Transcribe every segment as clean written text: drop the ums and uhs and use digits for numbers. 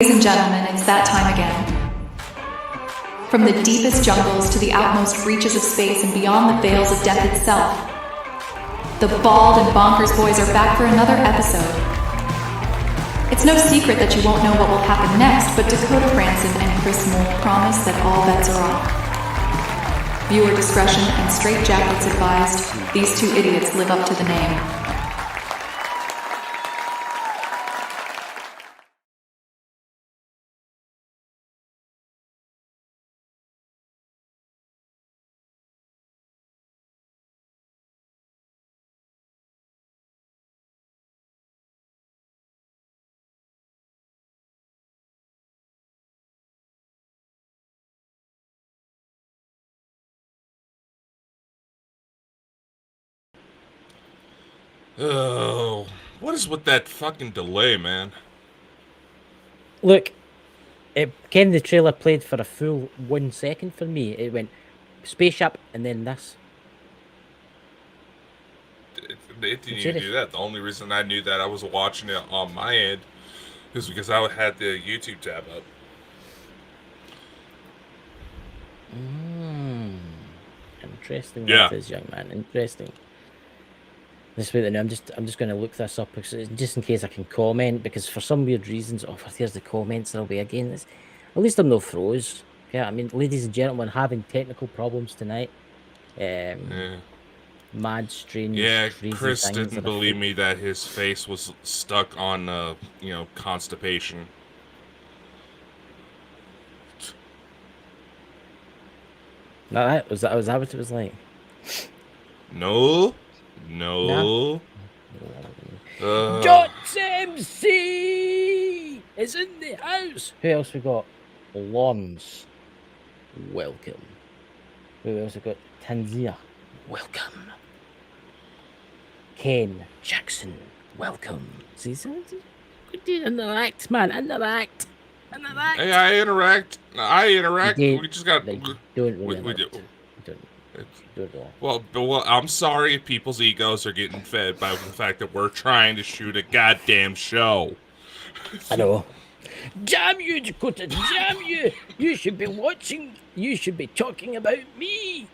Ladies and gentlemen, it's that time again. From the deepest jungles to the outmost reaches of space and beyond the veils of death itself, the Bald and Bonkers boys are back for another episode. It's no secret that you won't know what will happen next, but Dakota Franson and Chris Mole promise that all bets are off. Viewer discretion and straitjackets advised. These two idiots live up to the name. Oh, what is with that fucking delay, man? Look, Ken, the trailer played for a full 1 second for me. It went spaceship and then this. It didn't even do that. The only reason I knew that I was watching it on my end is because I had the YouTube tab up. Interesting. Yeah. That is, young man. Interesting. This way, I'm just going to look this up just in case I can comment, because for some weird reasons, here's the comments away again. At least I'm no froze. Yeah, I mean, ladies and gentlemen, having technical problems tonight. Mad, strange. Yeah, crazy Chris things didn't that believe me that his face was stuck on, constipation. No, was that what it was like? No. Jots MC is in the house. Who else we got? Lawns. Welcome. Who else we got? Tanzania. Welcome. Ken Jackson. Welcome. See, interact, man. Interact. Hey, I interact. You We just got. Like, don't really we do. Don't at all. Well, I'm sorry if people's egos are getting fed by the fact that we're trying to shoot a goddamn show. I know. Damn you, Dakota! Damn you! You should be watching. You should be talking about me.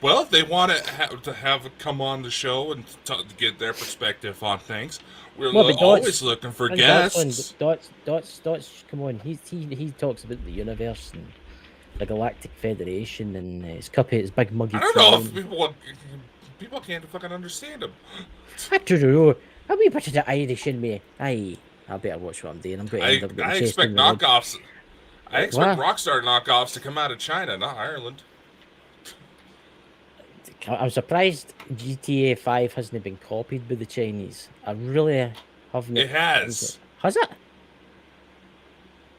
Well, if they want to have come on the show and to get their perspective on things, we're always looking for guests. Dots, come on. He talks about the universe and the Galactic Federation and his cuphead, his big muggy. I don't know if people can't fucking understand him. I don't know. A wee bit of the Irish in me. Aye, I better watch what I'm doing. I'm going to end up getting I chased expect in the road. knockoffs. I expect Rockstar knockoffs to come out of China, not Ireland. I'm surprised GTA 5 hasn't been copied by the Chinese. I really haven't. It has. Has it?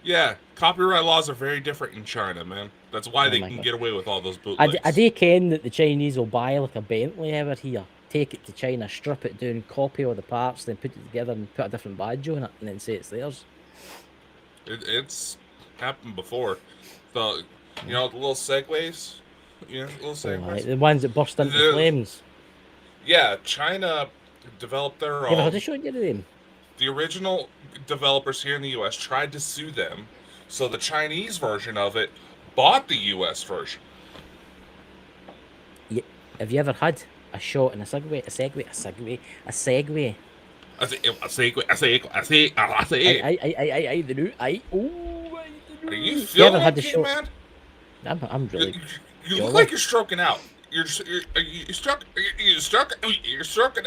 Yeah, copyright laws are very different in China, man. That's why they can get away with all those bootlegs. I do ken that the Chinese will buy like a Bentley over here, take it to China, strip it down, copy all the parts, then put it together and put a different badge on it, and then say it's theirs. It's happened before. The little segways. Little segways. The ones that burst into flames. Yeah, China developed their own. Yeah, how to show you them? The original developers here in the U.S. tried to sue them, so the Chinese version of it bought the U.S. version. Yeah. Have you ever had a shot in a Segway? A Segway? Are you feeling okay, man? I'm really. You look like you're stroking out. You're stroking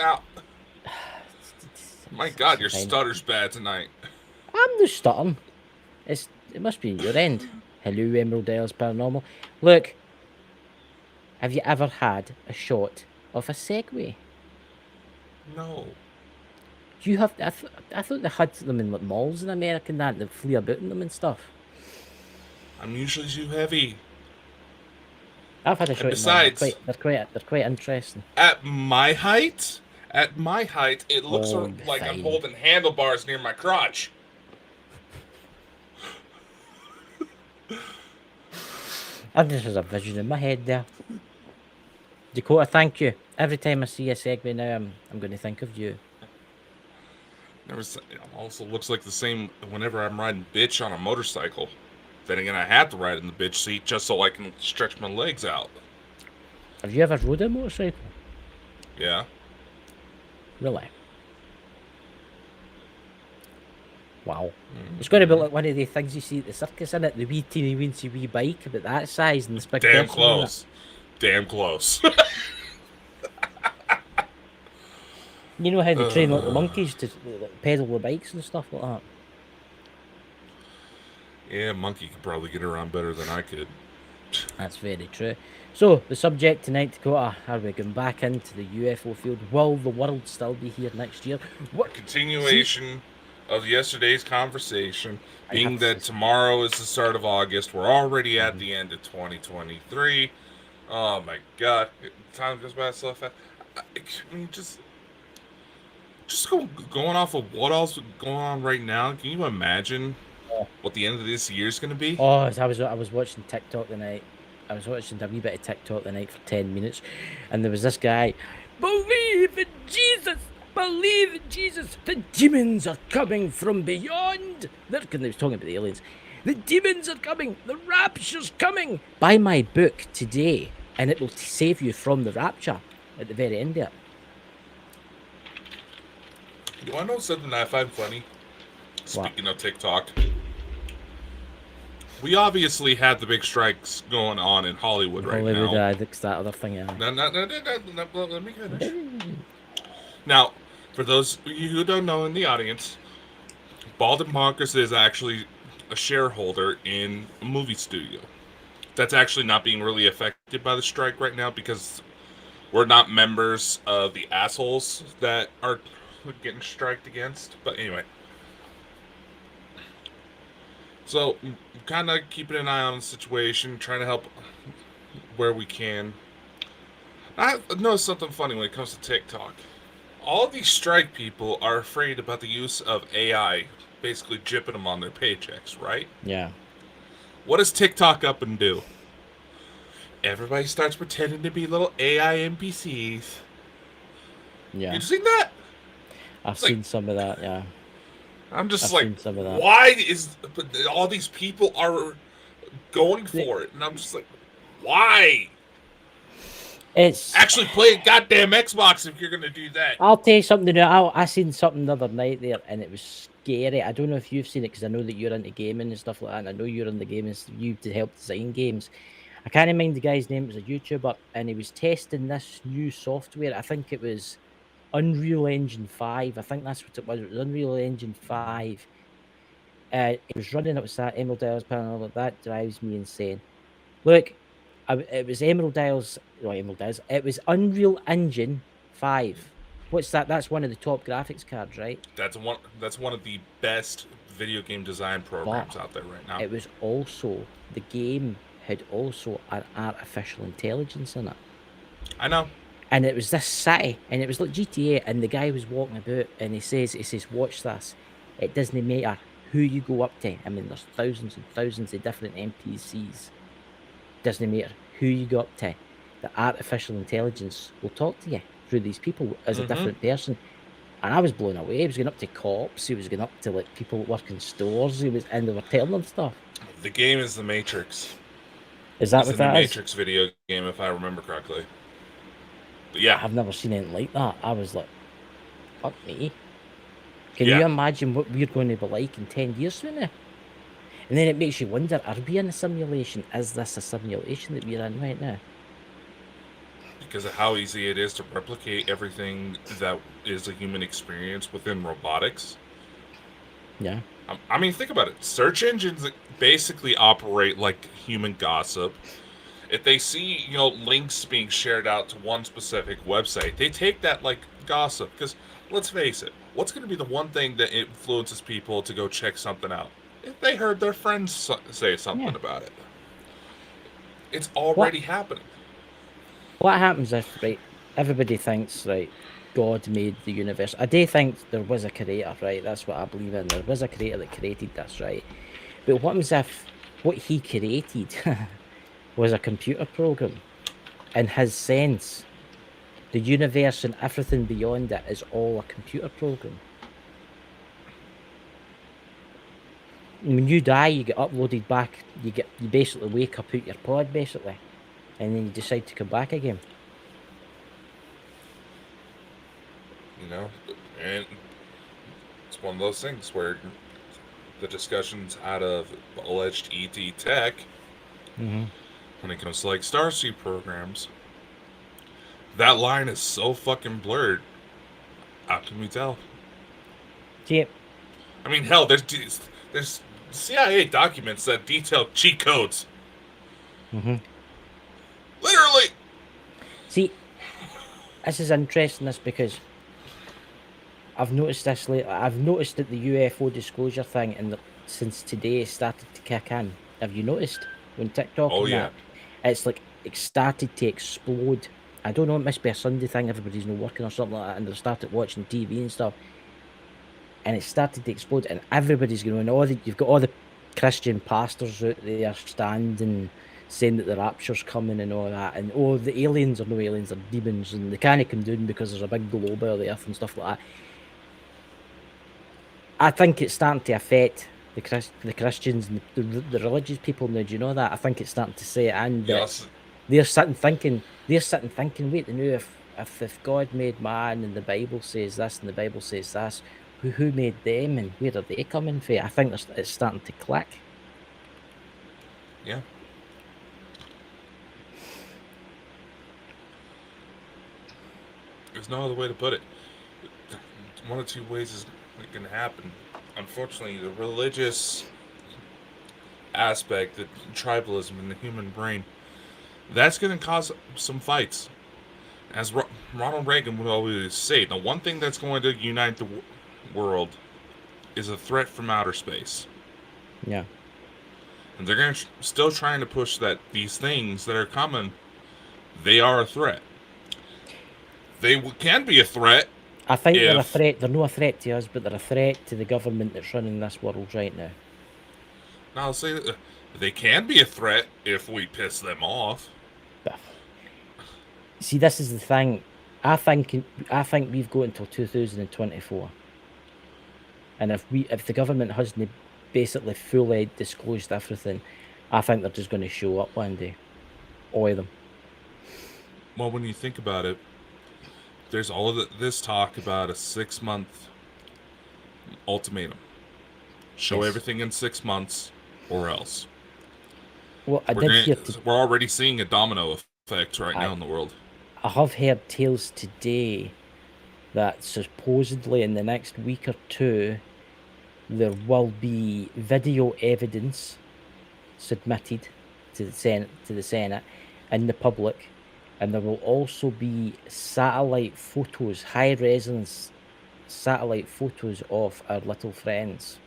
out. My God, your stutter's bad tonight. I'm just stuttering. It must be your end. Hello, Emerald Isles Paranormal. Look, have you ever had a shot of a Segway? No. You have. I thought they had them in like malls in America and that flee about in them and stuff. I'm usually too heavy. I've had a shot. Besides, they're quite interesting. At my height, it looks like I'm holding handlebars near my crotch. This is a vision in my head there. Dakota, thank you. Every time I see a Segway now, I'm going to think of you. It also looks like the same whenever I'm riding bitch on a motorcycle. Then again, I have to ride in the bitch seat just so I can stretch my legs out. Have you ever rode a motorcycle? Yeah. Really? Wow. It's going to be like one of the things you see at the circus, isn't it? The wee teeny weensy wee bike about that size and this big Damn person close. Damn close. You know how they train like the monkeys to pedal the bikes and stuff like that? Yeah, monkey could probably get around better than I could. That's very true. So, the subject tonight, Dakota, are we going back into the UFO field? Will the world still be here next year? What? Continuation of yesterday's conversation, being that tomorrow is the start of August. We're already at the end of 2023. Oh my god. Time goes by so fast. I mean, just going off of what else is going on right now, can you imagine what the end of this year is going to be? Oh, I was watching TikTok the night. I was watching a wee bit of TikTok the night for 10 minutes, and there was this guy, believe in Jesus, believe in Jesus. The demons are coming from beyond. They was talking about the aliens. The demons are coming. The rapture's coming. Buy my book today, and it will save you from the rapture at the very end of it. You want to know something I find funny? Speaking of TikTok, we obviously had the big strikes going on in Hollywood right now. Hollywood, that's that other thing. Yeah. No, let me finish. Now, for those of you who don't know in the audience, Bald and Bonkers is actually a shareholder in a movie studio. That's actually not being really affected by the strike right now because we're not members of the assholes that are getting striked against. But anyway. So, kind of keeping an eye on the situation, trying to help where we can. I noticed something funny when it comes to TikTok. All of these strike people are afraid about the use of AI, basically jipping them on their paychecks, right? Yeah. What does TikTok up and do? Everybody starts pretending to be little AI NPCs. Yeah. You seen that? I've seen some of that, yeah. I'm just I've some of that. why is all these people are going for it? And I'm just like, why? It's actually play a goddamn Xbox if you're gonna do that. I'll tell you something. I seen something the other night there, and it was scary. I don't know if you've seen it because I know that you're into gaming and stuff like that. And I know you're in the gaming. You to help design games. I can't mind the guy's name. It was a YouTuber, and he was testing this new software. I think it was Unreal Engine 5. I think that's what it was. It was Unreal Engine 5. It was running. It was that Emerald Isles panel. That drives me insane. Look, it was Emerald Isles. No, Emerald Isles. It was Unreal Engine 5. What's that? That's one of the top graphics cards, right? That's one of the best video game design programs out there right now. It was also the game had also an artificial intelligence in it. I know. And it was this city, and it was like GTA, and the guy was walking about, and he says, watch this. It doesn't matter who you go up to. I mean, there's thousands and thousands of different NPCs. Doesn't matter who you go up to. The artificial intelligence will talk to you through these people as a different person. And I was blown away. He was going up to cops. He was going up to like people that work in stores. And they were telling them stuff. The game is The Matrix. Is that what that is? Matrix video game, if I remember correctly. But yeah, I've never seen anything like that. I was like, fuck me. Can you imagine what we're going to be like in 10 years from now? And then it makes you wonder, are we in a simulation? Is this a simulation that we're in right now? Because of how easy it is to replicate everything that is a human experience within robotics. Yeah. I mean, think about it. Search engines basically operate like human gossip. If they see, links being shared out to one specific website, they take that like gossip. Because let's face it, what's going to be the one thing that influences people to go check something out? If they heard their friends say something about it. It's already happening. What happens if, right, everybody thinks, right, God made the universe. I do think there was a creator, right? That's what I believe in. There was a creator that created this, right? But what happens if what he created was a computer program? In his sense, the universe and everything beyond it is all a computer program. When you die, you get uploaded back. You basically wake up out your pod, basically, and then you decide to come back again. You know, and it's one of those things where the discussions out of alleged ET tech, when it comes to like Starseed programs, that line is so fucking blurred. How can we tell? See, I mean, hell, there's CIA documents that detail cheat codes. Literally. see, this is interesting. This because I've noticed this lately. I've noticed that the UFO disclosure thing since today started to kick in. Have you noticed when TikTok Oh and yeah. that? It's like it started to explode. I don't know. It must be a Sunday thing. Everybody's not working or something like that, and they started watching TV and stuff. And it started to explode, and everybody's going. You've got all the Christian pastors out there standing, saying that the rapture's coming and all that, and the aliens are no aliens, they're demons, and they can't come down because there's a big globe of the earth and stuff like that. I think it's starting to affect the Christians and the religious people now. Do you know that? I think it's starting to say it, and Yes. they're sitting thinking, wait, they knew if God made man and the Bible says this and the Bible says this, who made them and where are they coming from? I think it's starting to click. Yeah. There's no other way to put it. One of two ways is going to happen. Unfortunately, the religious aspect, the tribalism in the human brain, that's going to cause some fights. As Ronald Reagan would always say, the one thing that's going to unite the world is a threat from outer space. Yeah. And they're going to still trying to push that these things that are coming, they are a threat. They can be a threat. I think they're a threat. They're not a threat to us, but they're a threat to the government that's running this world right now. Now, I'll say that they can be a threat if we piss them off. But see, this is the thing. I think we've got until 2024, and if the government hasn't basically fully disclosed everything, I think they're just going to show up one day, all of them. Well, when you think about it, there's all of this talk about a 6-month ultimatum. Show everything in 6 months, or else. Well, we're already seeing a domino effect right now in the world. I have heard tales today that supposedly in the next week or two there will be video evidence submitted to the Senate and the public, and there will also be satellite photos, high resonance satellite photos of our little friends,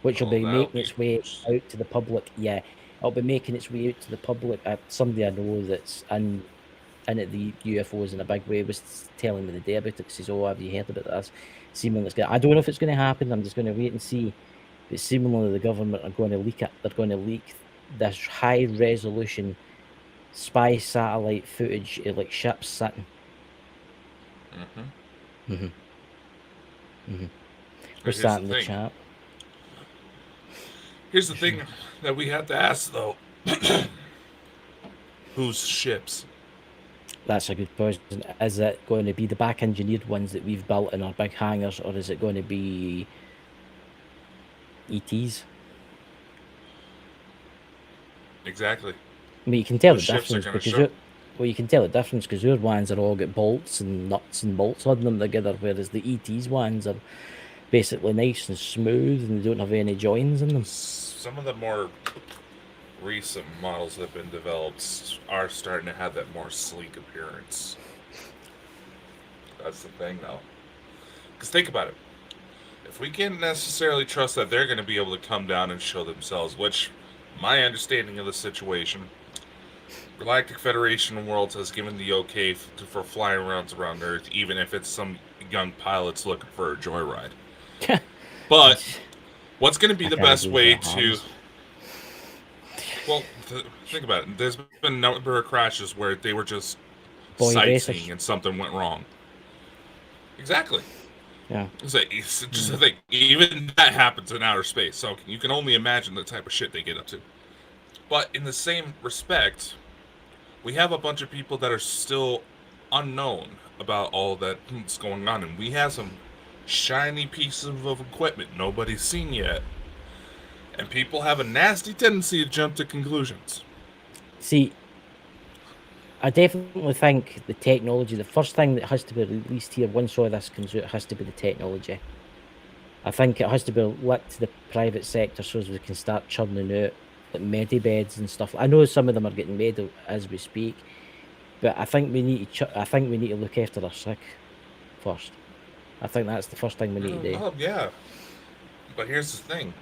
which will be making its way out to the public. Yeah, it'll be making its way out to the public. Somebody I know that's in at the UFOs in a big way was telling me the day about it. Says, "Oh, have you heard about this? Seemingly, I don't know if it's going to happen. I'm just going to wait and see." But seemingly, the government are going to leak it. They're going to leak this high resolution spy satellite footage of like ships sitting. What's that in the chat? Here's the thing that we have to ask, though. Whose ships? That's a good question. Is it going to be the back engineered ones that we've built in our big hangars, or is it going to be ETs? Exactly. I mean, you can tell the difference because you can tell the difference because your ones are all got bolts and nuts and bolts on them together, whereas the ETs ones are basically nice and smooth and they don't have any joins in them. Some of the more recent models that have been developed are starting to have that more sleek appearance. That's the thing, though. Because think about it. If we can't necessarily trust that they're going to be able to come down and show themselves, which my understanding of the situation, Galactic Federation of Worlds has given the okay for flying around Earth, even if it's some young pilots looking for a joyride. But what's going to be the best way to... Well, think about it. There's been a number of crashes where they were just sightseeing and something went wrong. Exactly. Yeah. It's just a thing. Even that happens in outer space, so you can only imagine the type of shit they get up to. But in the same respect, we have a bunch of people that are still unknown about all that's going on, and we have some shiny pieces of equipment nobody's seen yet. And people have a nasty tendency to jump to conclusions. See, I definitely think the technology, the first thing that has to be released here once all this comes out, has to be the technology. I think it has to be let to the private sector so as we can start churning out like medibeds and stuff. I know some of them are getting made as we speak, but I think we need to look after our sick first. I think that's the first thing we need to do. Oh, yeah. But here's the thing.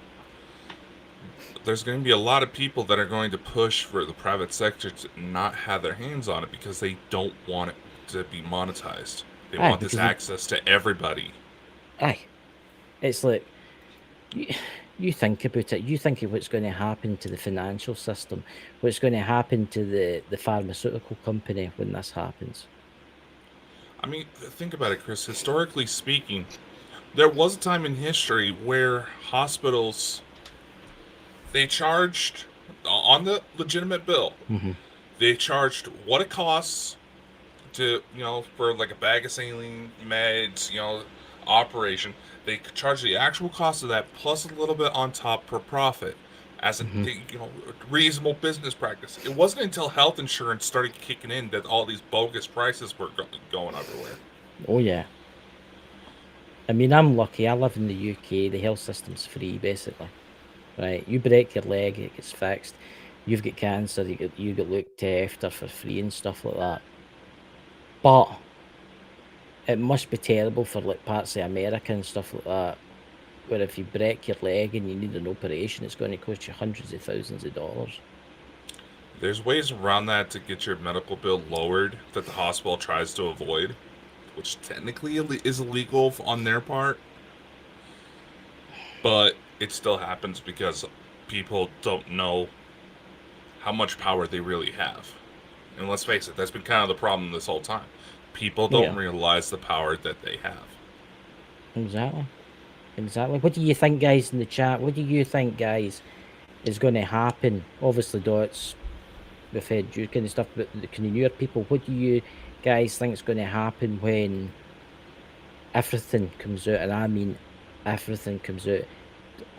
There's going to be a lot of people that are going to push for the private sector to not have their hands on it because they don't want it to be monetized. They want this access to everybody. Aye. It's like, you think about it. You think of what's going to happen to the financial system, what's going to happen to the pharmaceutical company when this happens. I mean, think about it, Chris. Historically speaking, there was a time in history where hospitals, they charged on the legitimate bill. Mm-hmm. They charged what it costs to, for like a bag of saline, meds, operation. They charge the actual cost of that plus a little bit on top per profit as a reasonable business practice. It wasn't until health insurance started kicking in that all these bogus prices were going everywhere. Oh yeah. I mean, I'm lucky. I live in the UK. The health system's free, basically. Right? You break your leg, it gets fixed. You've got cancer, you get looked after for free and stuff like that. But it must be terrible for like parts of America and stuff like that, where if you break your leg and you need an operation, it's going to cost you hundreds of thousands of dollars. There's ways around that to get your medical bill lowered that the hospital tries to avoid, which technically is illegal on their part. But it still happens because people don't know how much power they really have. And let's face it, that's been kind of the problem this whole time. People don't realize the power that they have. Exactly. What do you think, guys, in the chat? What do you think, guys, is going to happen? Obviously, Dots, we've had Duke and stuff, but the newer people, what do you guys think is going to happen when everything comes out? And I mean everything comes out.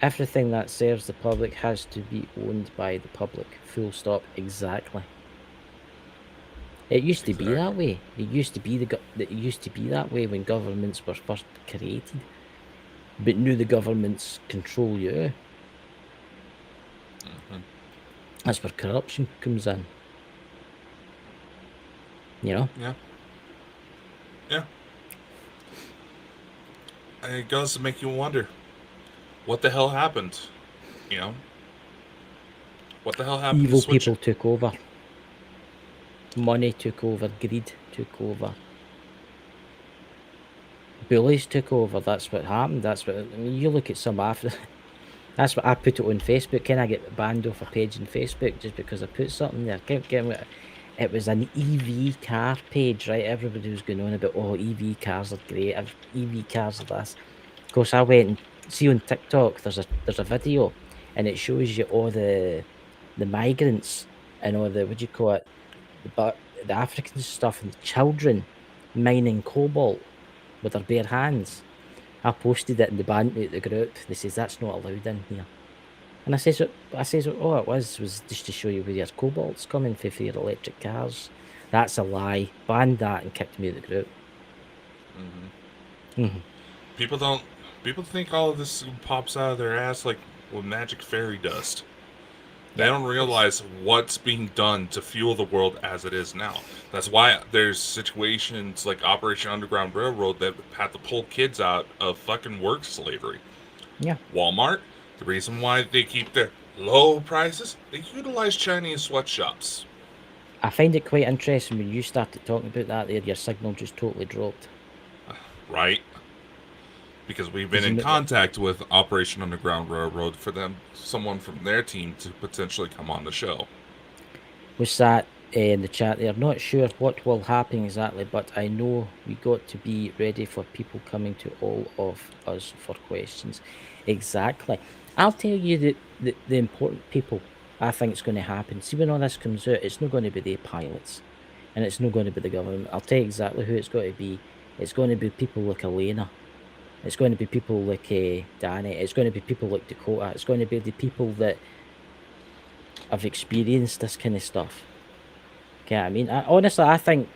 Everything that serves the public has to be owned by the public. Full stop. Exactly. It used to be that way. It used to be that way when governments were first created. But now the governments control you. Mm-hmm. That's where corruption comes in. You know? Yeah. And it does make you wonder, what the hell happened? What the hell happened? Evil people took over. Money took over. Greed took over. Bullies took over. That's what happened. You look at some after. That's what I put it on Facebook. Can I get banned off a page on Facebook just because I put something there? It was an EV car page, right? Everybody was going on about, EV cars are great. EV cars are this. Of course, I went and see on TikTok. There's a video, and it shows you all the migrants and all the the African stuff and the children mining cobalt with their bare hands. I posted it in the the group. They says that's not allowed in here. And I says all it was just to show you where your cobalt's coming for your electric cars. That's a lie. Banned that and kicked me out of the group. Mm-hmm. Mm-hmm. People think all of this pops out of their ass like with magic fairy dust. They don't realize what's being done to fuel the world as it is now. That's why there's situations like Operation Underground Railroad that had to pull kids out of fucking work slavery. Yeah. Walmart, the reason why they keep their low prices, they utilize Chinese sweatshops. I find it quite interesting when you started talking about that there, your signal just totally dropped. Right. Because we've been in contact with Operation Underground Railroad for someone from their team to potentially come on the show. Was that in the chat there, not sure what will happen exactly, but I know we got to be ready for people coming to all of us for questions. Exactly. I'll tell you the important people I think it's going to happen. See, when all this comes out, it's not going to be the pilots and it's not going to be the government. I'll tell you exactly who it's going to be. It's going to be people like Elena. It's going to be people like Danny. It's going to be people like Dakota. It's going to be the people that have experienced this kind of stuff. Okay, I mean, honestly, I think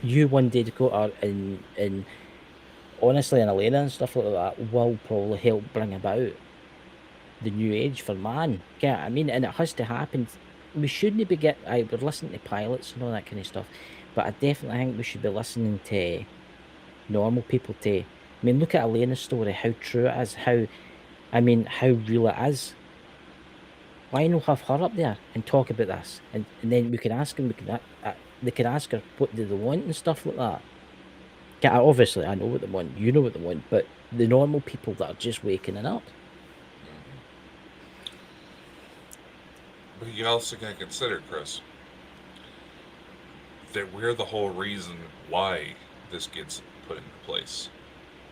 you one day, Dakota, and honestly, and Elena and stuff like that will probably help bring about the new age for man. Okay, I mean, and it has to happen. We shouldn't be we're listening to pilots and all that kind of stuff, but I definitely think we should be listening to normal people. I mean, look at Elena's story, how true it is, how real it is. Why not have her up there and talk about this, and then we can ask them. They can ask her what do they want and stuff like that. Yeah, obviously I know what they want. You know what they want, but the normal people that are just waking it up. But you also got to consider, Chris, that we're the whole reason why this gets put into place.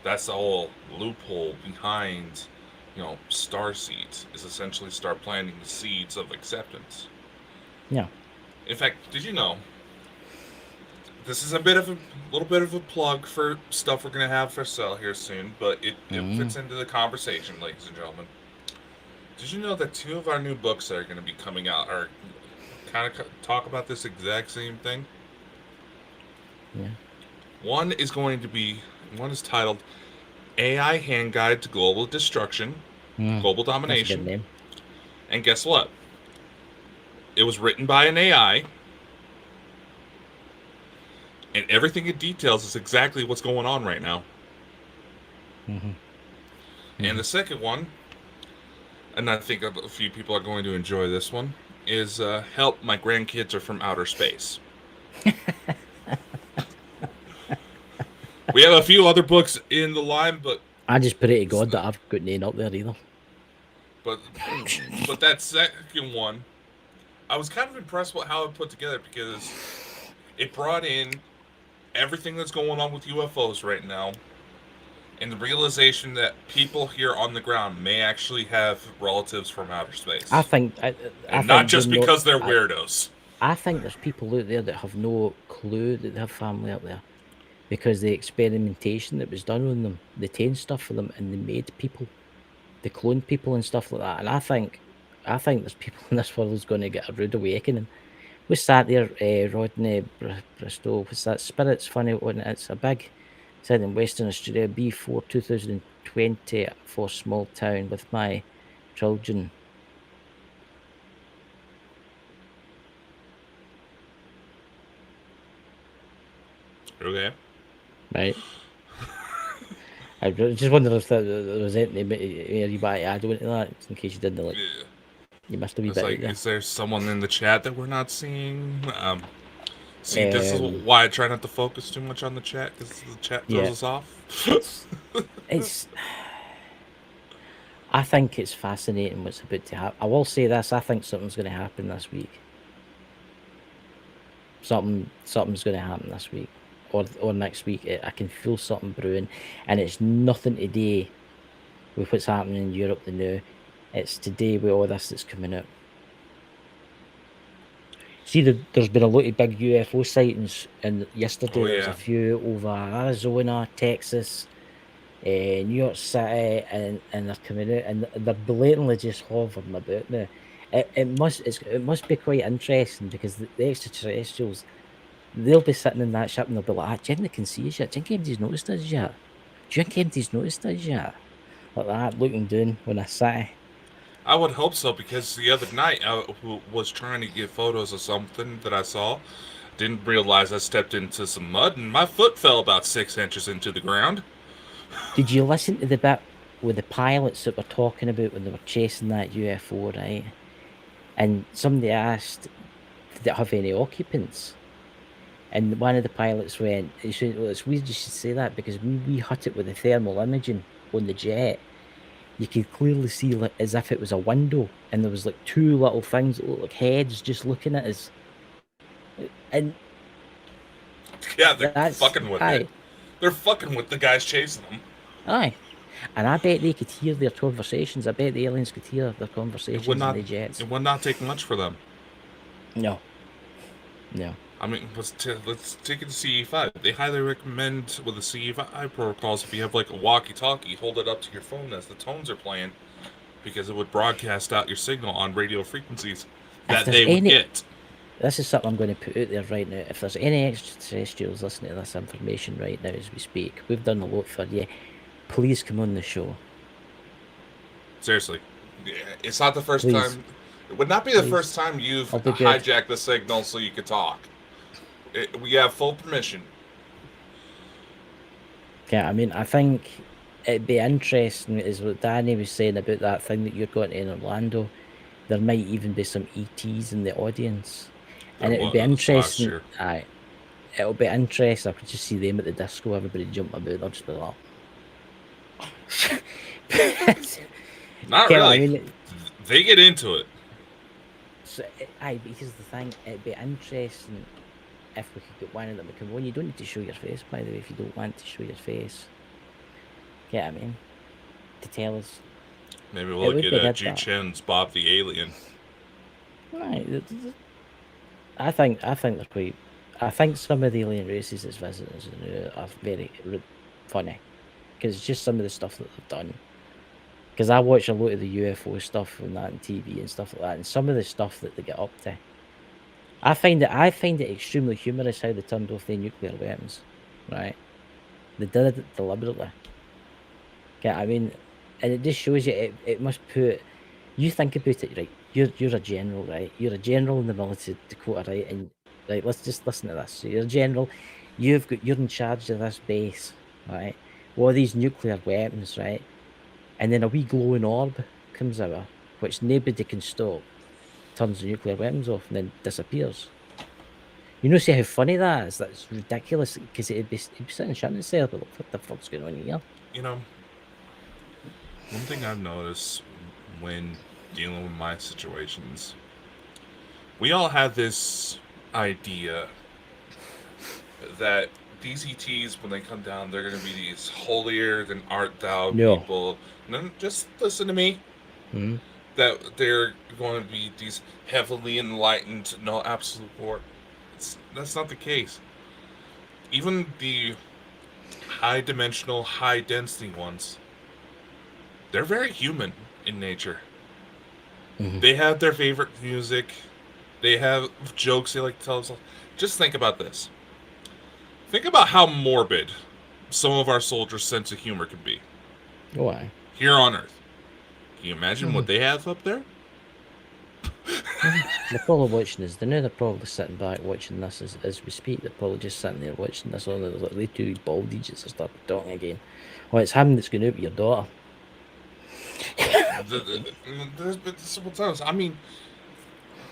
That's the whole loophole behind, star seeds, is essentially start planting the seeds of acceptance. Yeah. In fact, did you know? This is a little bit of a plug for stuff we're gonna have for sale here soon, but it fits into the conversation, ladies and gentlemen. Did you know that 2 of our new books that are going to be coming out are kind of talk about this exact same thing? Yeah. One is titled AI Hand Guide to Global Destruction, Global Domination. That's a good name. And guess what? It was written by an AI, and everything it details is exactly what's going on right now. And the second one, and I think a few people are going to enjoy this one, is Help, My Grandkids Are From Outer Space. We have a few other books in the line, but... I just pray to God that I've got none up there either. But that second one, I was kind of impressed with how it put together, because it brought in everything that's going on with UFOs right now, and the realization that people here on the ground may actually have relatives from outer space. I think not just because they're weirdos. I think there's people out there that have no clue that they have family up there, because the experimentation that was done on them, they tamed stuff for them, and they made people, they cloned people and stuff like that. And I think there's people in this world who's going to get a rude awakening. What's that there, Rodney Bristol? What's that? Spirit's funny when it's a big, said in Western Australia, B4 2020 for small town with my children. Okay. Right. I just wondered if there was anybody add on to that, in case you didn't You must have been like, is there someone in the chat that we're not seeing? This is why I try not to focus too much on the chat, because the chat throws us off. I think it's fascinating what's about to happen. I will say this: I think something's going to happen this week. Something's going to happen this week or next week. I can feel something brewing, and it's nothing to do with what's happening in Europe now. It's today with all this that's coming out. See, there's been a lot of big UFO sightings, and yesterday there was a few over Arizona, Texas, New York City, and they're coming out, and they're blatantly just hovering about now. It must be quite interesting, because the extraterrestrials, they'll be sitting in that ship and they'll be like, do you think they can see us yet? Do you think anybody's noticed us yet? Do you think anybody's noticed us yet? Like that, looking down on a city. I would hope so, because the other night I was trying to get photos of something that I saw. Didn't realize I stepped into some mud and my foot fell about 6 inches into the ground. Did you listen to the bit with the pilots that were talking about when they were chasing that UFO, right? And somebody asked, did it have any occupants? And one of the pilots went, he said, well, it's weird you should say that, because when we hit it with the thermal imaging on the jet, you could clearly see, like, as if it was a window, and there was like 2 little things that looked like heads just looking at us. And Yeah, they're that's fucking with it. They're fucking with the guys chasing them. Aye. And I bet they could hear their conversations. I bet the aliens could hear their conversations in the jets. It would not take much for them. No. I mean, let's take it to CE5. They highly recommend with the CE5 protocols, if you have like a walkie-talkie, hold it up to your phone as the tones are playing, because it would broadcast out your signal on radio frequencies that they would get. This is something I'm going to put out there right now. If there's any extraterrestrials listening to this information right now as we speak, we've done a lot for you. Please come on the show. Seriously. It's not the first time. It would not be the first time you've hijacked the signal so you could talk. We have full permission. Yeah, I mean, I think it'd be interesting, is what Danny was saying about that thing that you're going to in Orlando. There might even be some ETs in the audience. And it would be interesting. Aye. It'll be interesting. I could just see them at the disco, everybody jump about. They'll just be like, not really. I mean, they get into it. So, but here's the thing. It'd be interesting if we could get one of them. Because you don't need to show your face, by the way, if you don't want to show your face. Yeah, I mean, to tell us. Maybe we'll get G Chen's Bob the Alien. Right. I think they're quite. I think some of the alien races that's visiting us are very funny, because it's just some of the stuff that they've done. Because I watch a lot of the UFO stuff and that on TV and stuff like that, and some of the stuff that they get up to, I find it extremely humorous how they turned off their nuclear weapons, right? They did it deliberately. Okay, I mean, and it just shows you it must put. You think about it, right? You're a general, right? You're a general in the military of Dakota, right? And right, let's just listen to this. So you're a general. You're in charge of this base, right? All these nuclear weapons, right? And then a wee glowing orb comes out, which nobody can stop, turns the nuclear weapons off, and then disappears. You know, see how funny that is? That's ridiculous, because it'd be sitting shouting there, but what the fuck's going on here? You know, one thing I've noticed when dealing with my situations, we all have this idea that these ETs, when they come down, they're going to be these holier than art thou people. No, just listen to me. Mm-hmm. That they're going to be these heavily enlightened, no absolute war. That's not the case. Even the high-dimensional, high-density ones, they're very human in nature. Mm-hmm. They have their favorite music. They have jokes they like to tell us. Just think about this. Think about how morbid some of our soldiers' sense of humor can be. Why? Here on Earth. Can you imagine what they have up there? They're probably watching this. They're probably sitting back watching this as we speak. They're probably just sitting there watching this. All the two bald idiots are starting talking again. Oh, it's him that's going out with your daughter. There's been several times. I mean,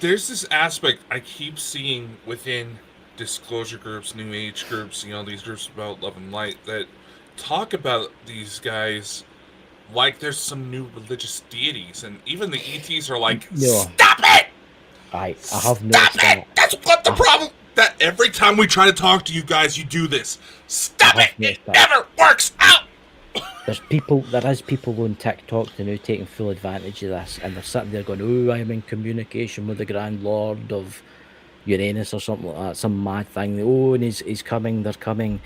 there's this aspect I keep seeing within disclosure groups, new age groups, these groups about love and light that talk about these guys like there's some new religious deities, and even the ETs are like, stop it! I have noticed that. That's what the problem. That every time we try to talk to you guys, you do this. Stop it! It never works out. There is people on TikTok that are now taking full advantage of this, and they're sitting there going, "Oh, I'm in communication with the Grand Lord of Uranus or something like that, some mad thing. Oh, and he's coming. They're coming."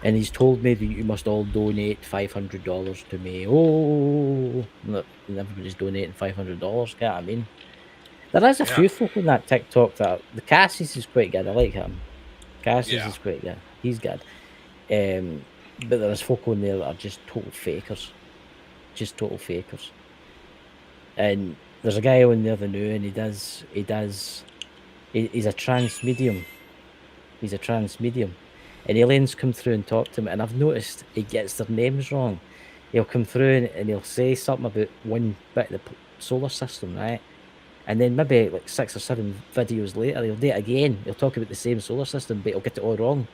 And he's told me that you must all donate $500 to me. Oh, and everybody's donating $500. Get what I mean? There is a few folk on that TikTok that the Cassius is quite good. I like him. Cassius is quite good. He's good. But there's folk on there that are just total fakers. Just total fakers. And there's a guy on there the new, and he's a trans medium. He's a trans medium. And aliens come through and talk to him, and I've noticed he gets their names wrong. He'll come through and he'll say something about one bit of the solar system, right? And then maybe like 6 or 7 videos later, he'll do it again. He'll talk about the same solar system, but he'll get it all wrong.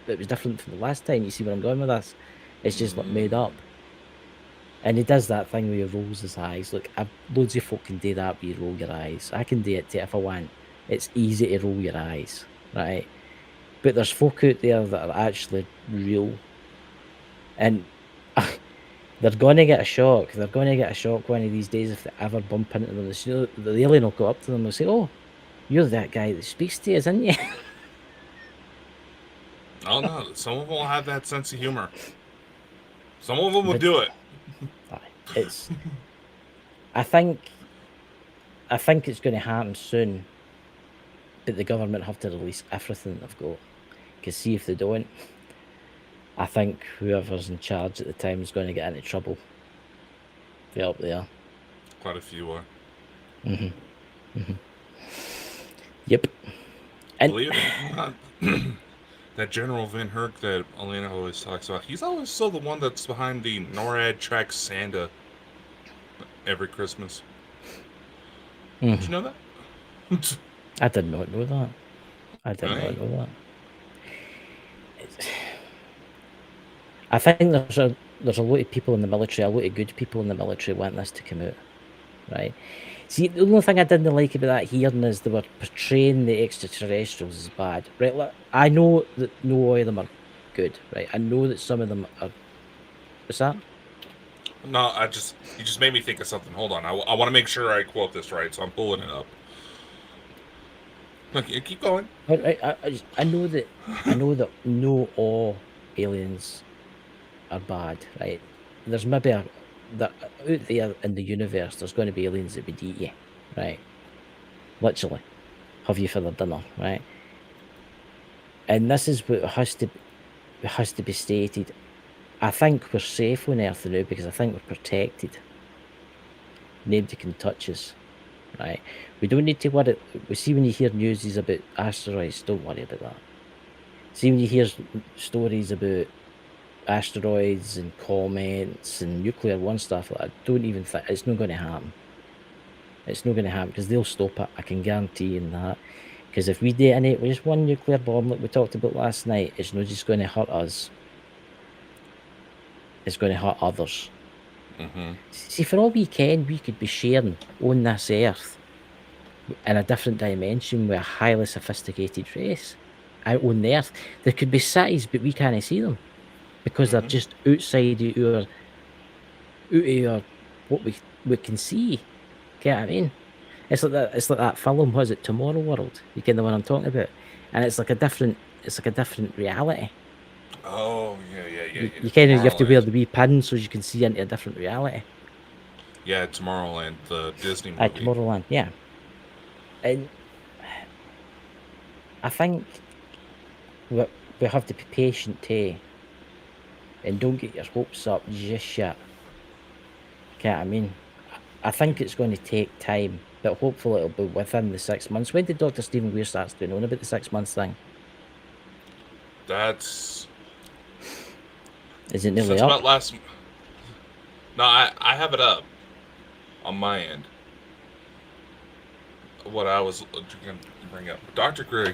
But it was different from the last time. You see where I'm going with this? It's just like made up. And he does that thing where he rolls his eyes. Look, loads of folk can do that where you roll your eyes. I can do it too if I want. It's easy to roll your eyes. right? But there's folk out there that are actually real, and they're going to get a shock. They're going to get a shock one of these days if they ever bump into them. The alien will go up to them and say, "Oh, you're that guy that speaks to us, aren't you?" Oh no, some of them will have that sense of humor. Some of them will But- do it. It's. I think it's going to happen soon, but the government have to release everything they've got. Because see if they don't, I think whoever's in charge at the time is going to get into trouble. Way up there. Quite a few are. Yep. And Believe it or not, that General Van Herk that Elena always talks about, he's always still the one that's behind the NORAD track Santa every Christmas. Did you know that? I did not know that. I did Right. not know that. I think there's a lot of people in the military, a lot of good people in the military want this to come out, right? See, the only thing I didn't like about that hearing is they were portraying the extraterrestrials as bad, right? Like, I know that no of them are good, right? I know that some of them are. What's that? No, you just made me think of something. Hold on, I want to make sure I quote this right, so I'm pulling it up. Okay, keep going. I know that no all aliens are bad, right? There's maybe that out there in the universe, there's going to be aliens that would eat you, right? Literally, have you for their dinner, right? And this is what has to be stated. I think we're safe on Earth now because I think we're protected. Nobody can touch us, right? We don't need to worry. We see when you hear news about asteroids, don't worry about that. See when you hear stories about asteroids and comets and nuclear war and stuff like that, don't even think it's not going to happen. It's not going to happen because they'll stop it. I can guarantee you that. Because if we detonate with just one nuclear bomb like we talked about last night, it's not just going to hurt us. It's going to hurt others. See, for all we can, we could be sharing on this Earth in a different dimension with a highly sophisticated race out on the Earth. There could be cities, but we can't see them because they're just outside of what we can see. Get what I mean? It's like that. It's like that film. Was it Tomorrow World? You get the one I'm talking about, and it's like a different reality. Oh yeah. You kind of you have to wear the wee pin so you can see into a different reality. Yeah, Tomorrowland, the Disney movie. Tomorrowland, yeah. And I think we have to be patient too, and don't get your hopes up just yet. Get what I mean? I think it's going to take time, but hopefully it'll be within the 6 months. When did Dr. Stephen Weir start doing on about the 6 months thing? That's Is it nearly since up? about last. No, I have it up on my end. What I was going to bring up, Dr. Greer,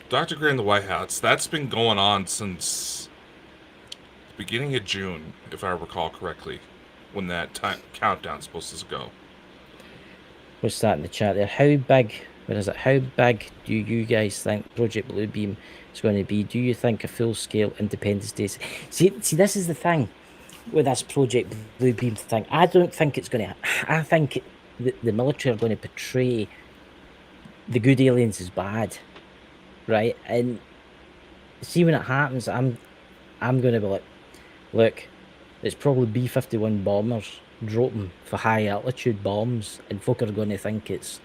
Dr. Greer in the White House. That's been going on since the beginning of June, if I recall correctly, when that countdown's supposed to go. What's that in the chat there? How big? What is it? How big do you guys think Project Bluebeam is going to be? Do you think a full-scale Independence Day? See, this is the thing with this Project Bluebeam thing. I don't think it's going to. I think the military are going to portray the good aliens as bad, right? And see when it happens, I'm going to be like, look, it's probably B-51 bombers dropping for high altitude bombs, and folk are going to think it's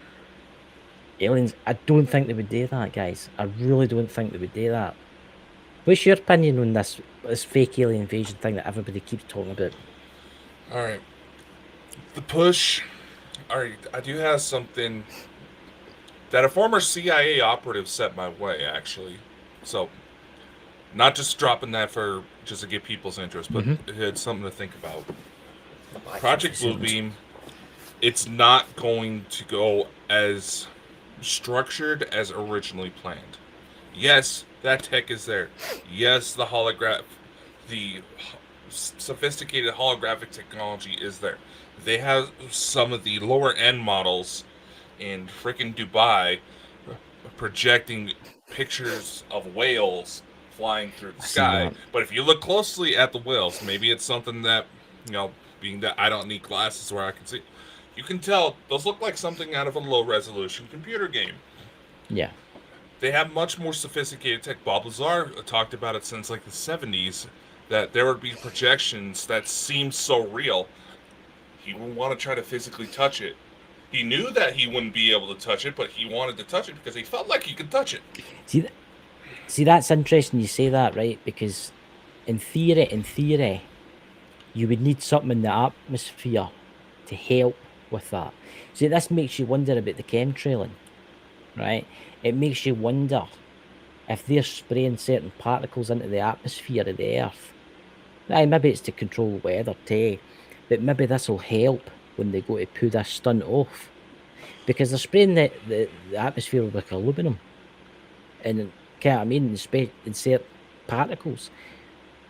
aliens. I don't think they would do that, guys. I really don't think they would do that. What's your opinion on this fake alien invasion thing that everybody keeps talking about? All right, the push. All right, I do have something that a former CIA operative sent my way, actually. So, not just dropping that for just to get people's interest, but it's something to think about. Project Bluebeam, it's not going to go as structured as originally planned. Yes, that tech is there. Yes, the sophisticated holographic technology is there. They have some of the lower end models in freaking Dubai projecting pictures of whales flying through the I seen sky. that. But if you look closely at the whales, maybe it's something that, being that I don't need glasses where I can see, you can tell those look like something out of a low-resolution computer game. Yeah. They have much more sophisticated tech. Bob Lazar talked about it since like the 70s, that there would be projections that seemed so real, he would want to try to physically touch it. He knew that he wouldn't be able to touch it, but he wanted to touch it because he felt like he could touch it. See, that's interesting you say that, right? Because in theory, you would need something in the atmosphere to help with that. See, this makes you wonder about the chemtrailing, right? It makes you wonder if they're spraying certain particles into the atmosphere of the Earth. Aye, maybe it's to control weather too, but maybe this will help when they go to pull this stunt off. Because they're spraying the atmosphere with aluminum. And, I mean, insert particles.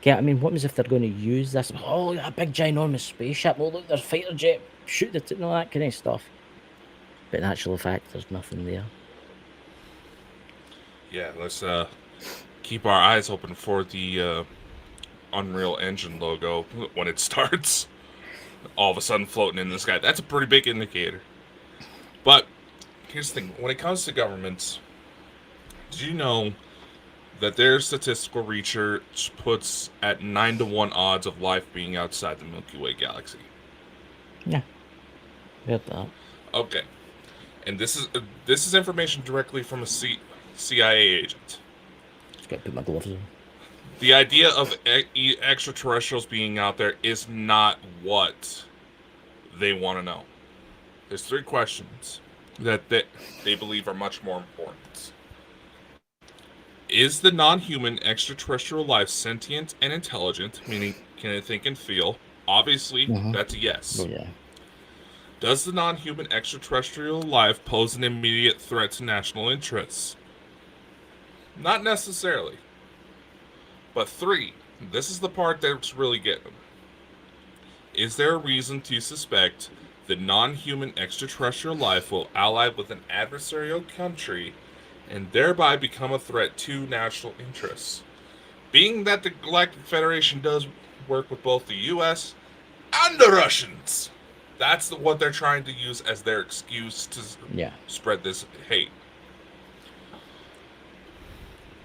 I mean, what happens if they're going to use this? Oh, a big ginormous spaceship. Oh, look, there's fighter jet. Shoot it, and all that kind of stuff. But in actual fact, there's nothing there. Yeah, let's keep our eyes open for the Unreal Engine logo when it starts. All of a sudden floating in the sky. That's a pretty big indicator. But here's the thing. When it comes to governments, do you know that their statistical research puts at 9-to-1 odds of life being outside the Milky Way galaxy? Yeah. Heard that. Okay. And this is information directly from a CIA agent. Just got to put my gloves on. The idea of extraterrestrials being out there is not what they want to know. There's 3 questions that they believe are much more important. Is the non-human extraterrestrial life sentient and intelligent, meaning can it think and feel? Obviously, that's a yes. Oh, yeah. Does the non-human extraterrestrial life pose an immediate threat to national interests? Not necessarily. But 3, this is the part that's really getting them. Is there a reason to suspect that non-human extraterrestrial life will ally with an adversarial country and thereby become a threat to national interests? Being that the Galactic Federation does work with both the U.S. and the Russians, that's what they're trying to use as their excuse to spread this hate.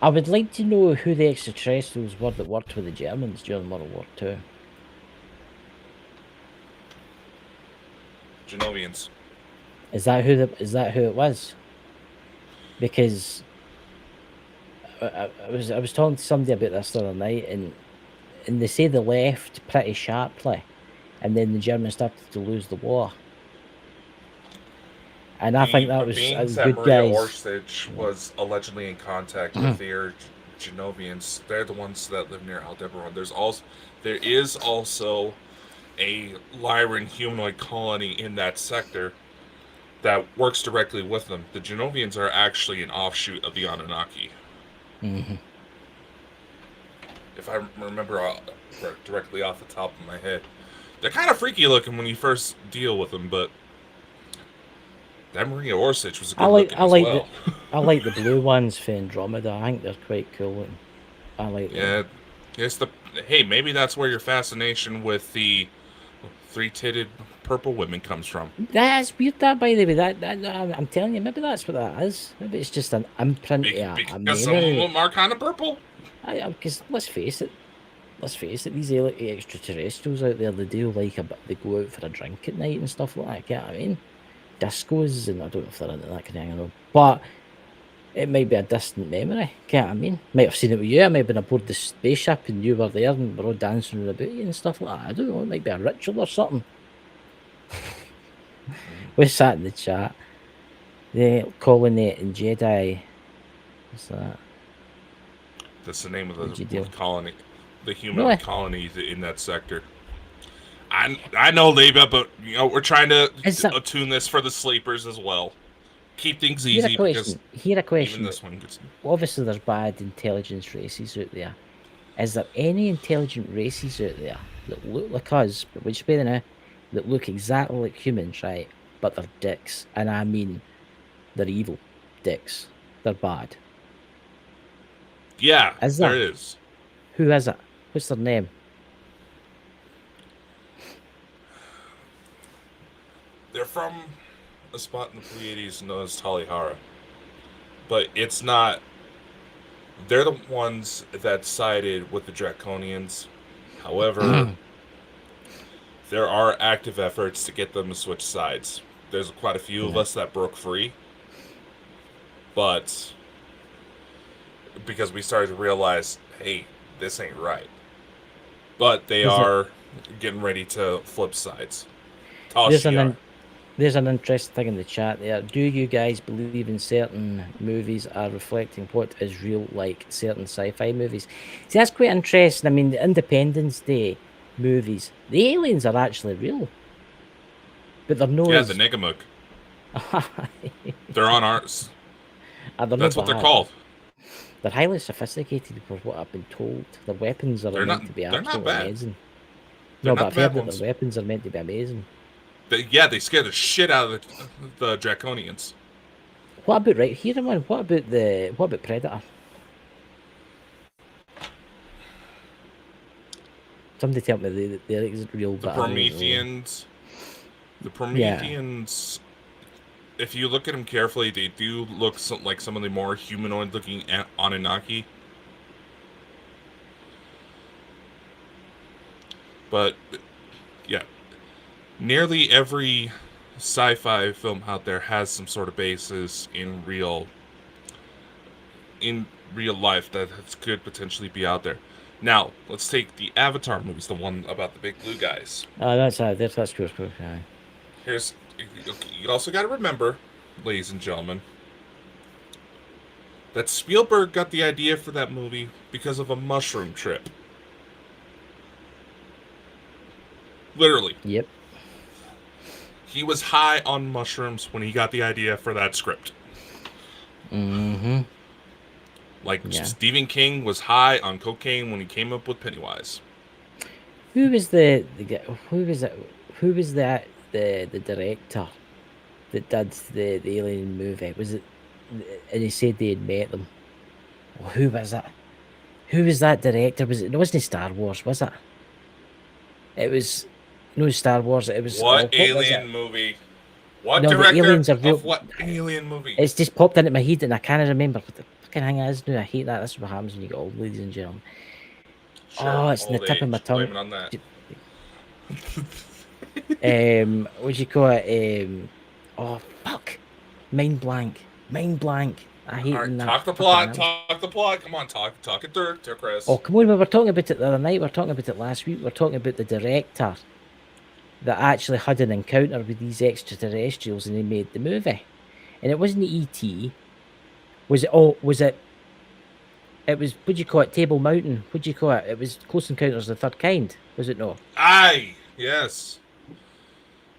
I would like to know who the extraterrestrials were that worked with the Germans during World War II. Genovians. Is that who it was? Because I was talking to somebody about this the other night, and they say they left pretty sharply, and then the Germans started to lose the war. And I think that was good Maria guys. Orsich was allegedly in contact with the Genovians. They're the ones that live near Aldebaran. There is also a Lyran humanoid colony in that sector that works directly with them. The Genovians are actually an offshoot of the Anunnaki. Mm-hmm. If I remember directly off the top of my head. They're kind of freaky looking when you first deal with them, but that Maria Orsich was a good looking as well. I like the blue ones for Andromeda. I think they're quite cool looking. I like them. Hey, maybe that's where your fascination with the 3-titted purple women comes from. That's weird, that, by the way. That I'm telling you, maybe that's what that is. Maybe it's just an imprint. Because some of them are kind of purple. Because let's face it, these extraterrestrials out there, they do they go out for a drink at night and stuff like that. Get what I mean? Discos, and I don't know if they're into that kind of thing, but it might be a distant memory. Get what I mean? Might have seen it with you. I might have been aboard the spaceship and you were there and we're all dancing about you and stuff like that. I don't know. It might be a ritual or something. We sat in the chat. The colony and Jedi. What's that? That's the name of the colony, the human colony in that sector. I know, Leva, but we're trying to attune this for the sleepers as well. Keep things easy. Here a question. Even this one gets... Obviously, there's bad intelligence races out there. Is there any intelligent races out there that look like us, but which better now, that look exactly like humans, right? But they're dicks, and I mean, they're evil dicks. They're bad. Yeah, Is there there? is. Who is it? What's their name? They're from a spot in the Pleiades known as Talihara. But it's not... They're the ones that sided with the Draconians. However, there are active efforts to get them to switch sides. There's quite a few of us that broke free. But because we started to realize, hey, this ain't right. But they are getting ready to flip sides. There's an interesting thing in the chat there. Do you guys believe in certain movies are reflecting what is real, like certain sci-fi movies? See, that's quite interesting. I mean, the Independence Day movies, the aliens are actually real, but they're no. Yeah, the Negamuk. They're on ours. That's what they're called. They're highly sophisticated, for what I've been told. Their weapons are meant to be absolutely amazing. No, but I've heard that their weapons are meant to be amazing. They scare the shit out of the Draconians. What about What about Predator? Somebody tell me they're real. The Prometheans. If you look at them carefully, they do look like some of the more humanoid-looking Anunnaki. But yeah, nearly every sci-fi film out there has some sort of basis in real life that could potentially be out there. Now, let's take the Avatar movies, the one about the big blue guys. That's true. You also got to remember, ladies and gentlemen, that Spielberg got the idea for that movie because of a mushroom trip. Literally. Yep. He was high on mushrooms when he got the idea for that script. Mm-hmm. Stephen King was high on cocaine when he came up with Pennywise. Who was the director that did the alien movie? Was it? And he said they had met them. Well, who was it? Who was that director? It wasn't Star Wars, was it? It was no Star Wars. It was what alien movie? What no, director aliens are real, of what alien movie? It's just popped into my head and I can't remember what the fucking thing is now. I hate that. That's what happens when you get old, ladies and gentlemen. Sure, it's in the tip of my tongue. Blame it on that. What do you call it? Oh fuck! Mind blank. I hate that. Talk the plot. Come on, talk it through, Chris. Oh come on! We were talking about it the other night. We were talking about it last week. We were talking about the director that actually had an encounter with these extraterrestrials, and he made the movie. And it wasn't E.T. Was it? Oh, was it? It was. What do you call it? Table Mountain. What do you call it? It was Close Encounters of the Third Kind. Was it no? Aye. Yes.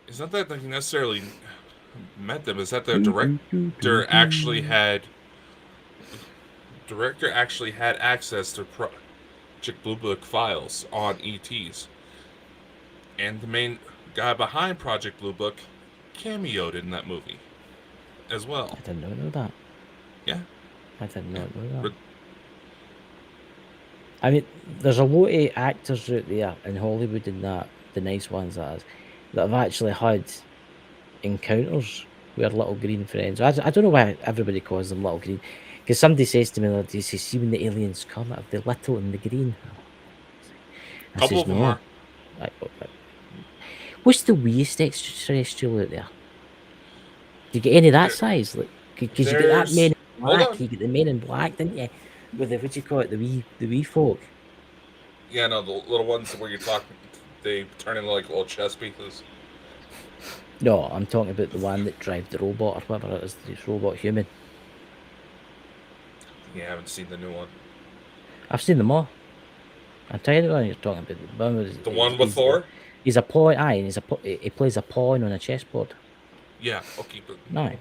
It's not that he necessarily met them. Is that the director actually had access to Project Blue Book files on ETs, and the main guy behind Project Blue Book cameoed in that movie as well. I didn't know that. Yeah. I did not know that. I mean, there's a lot of actors out there in Hollywood and that, the nice ones that have actually had encounters with little green friends. I don't know why everybody calls them little green. Because somebody says to me, like, you see when the aliens come, are they little and the green? A couple of them are. What's the weirdest extraterrestrial out there? Do you get any of that size? Like, because you get that men in black, you get the men in black, didn't you? With the, what do you call it, the wee folk. Yeah, no, the little ones where you're talking, they turn into like little chess pieces. No, I'm talking about the one that drives the robot or whatever it is, this robot human. Yeah, I haven't seen the new one. I've seen them all. I'll tell you the one you're talking about. The one with Thor? He's a pawn, and he plays a pawn on a chessboard. Yeah, okay, but no.